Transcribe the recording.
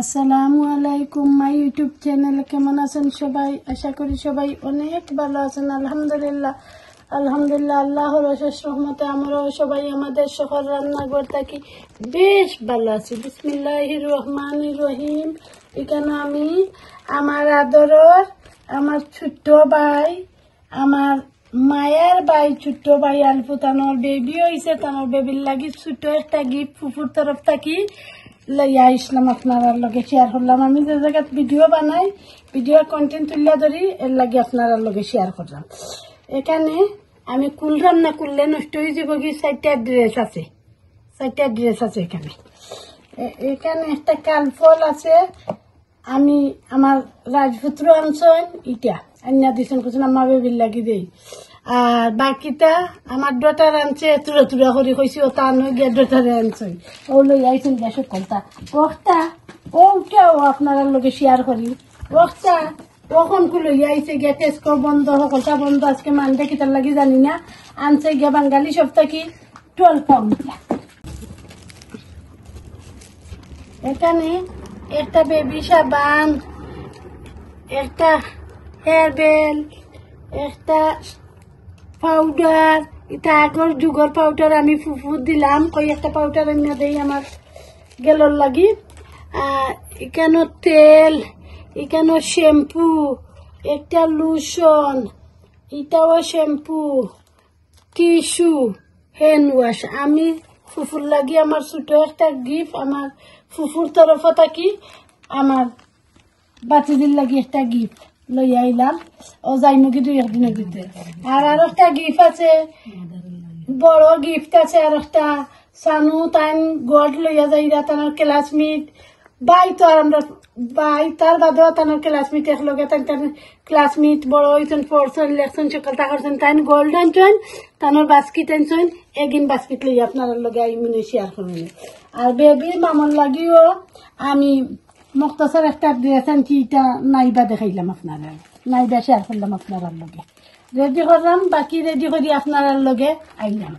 আসসালামু আলাইকুম my YouTube channel. কেমন আছেন সবাই? আশা করি সবাই অনেক ভালো আছেন। আলহামদুলিল্লাহ আল্লাহর অশেষ রহমতে আমরাও সবাই আমাদের শহর রান্নাঘর থাকি বেশ ভালো আছি। বিসমিল্লাহির রহমানির রহিম। এখানে আমি আমার আদরের আমার ছোট্ট ভাই, আমার মায়ের ভাই, ছোট্ট ভাই আলফু, তানোর বেবি হয়েছে। তানোর বেবির লাগি ছোট্ট একটা গিফট ফুফুর তরফ থাকি লইয়া আসলাম, আপনারা লগে শেয়ার করলাম। আমি যে জায়গায় ভিডিও বানাই, ভিডিও কন্টেন্ট তুলিয়া ধরি, এর লাগে আপনারা লগে শেয়ার করলাম। এখানে আমি কুল রান্না করলে নষ্ট হয়ে যাব কি 4টা ড্রেস আছে, 4টা ড্রেস আছে এখানে। এখানে একটা কালফল আছে, আমি আমার রাজপুত্র আনছেন ইটা আন্না দিছেন, করছেন আমার বেবির লাগি দেই। আর বাকিটা আমার ডটার আনছে, তুরা তুরা করে হয়েছে, ও তা নয় গিয়ে ডটারে আনছে, ও লই আইছেন গ্যাস কলতা ওটা ওটাও আপনারা লোকে শেয়ার করি। ওটা তখন লই আইছে গিয়া টেস্কো বন্ধ, কলতা বন্ধ, আজকে মানডে কিতার লাগি জানি না, আনছে গিয়া বাঙালি সপ্তাহ কি 12 পাউন্ড। এখানে একটা বেবি সাবান, একটা হেয়ার বেল, একটা পাউডার, এটা আগর যুগর পাউডার আমি ফুফুর দিলাম, কই একটা পাউডার এনে দেই আমার গেলর লাগি। এখানে তেল, এখানে শ্যাম্পু, একটা লুশন, এটাও শ্যাম্পু, টিস্যু, হ্যান্ড ওয়াশ। আমি ফুফুর লাগি আমার ছোট একটা গিফট আমার ফুফুর তরফ থাকি আমার বাচ্চাদের লাগি একটা গিফট লই আইলাম, ও যাইমুখী 2 একদিনের ভিতরে। আর একটা গিফট আছে, বড় গিফট আছে, আর একটা সানু তাইন গোল্ড লইয়া যাইরা, তানোর ক্লাসমেট বাই, তো আর আমরা বাই তার বাদেও তানোর ক্লাসমেট একলগে, তান ক্লাসমেট বড় হয়েছেন, পড়ছেন, লেখছেন, সকালটা করছেন, তাইন গোল্ড আনছেন, তানোর বাস্কিট আনছেন, এগিন বাস্কিট লই আপনার লগে মিনে শেয়ার করবেন। আর বেবির মামর লাগিও আমি মুক্তাসার একটা ড্রেস আনছি, এটা নাইবা দেখাইলাম আপনারা, নাইবা শেয়ার করলাম আপনার লগে, রেডি করলাম, বাকি রেডি করি আপনার লগে আইলাম।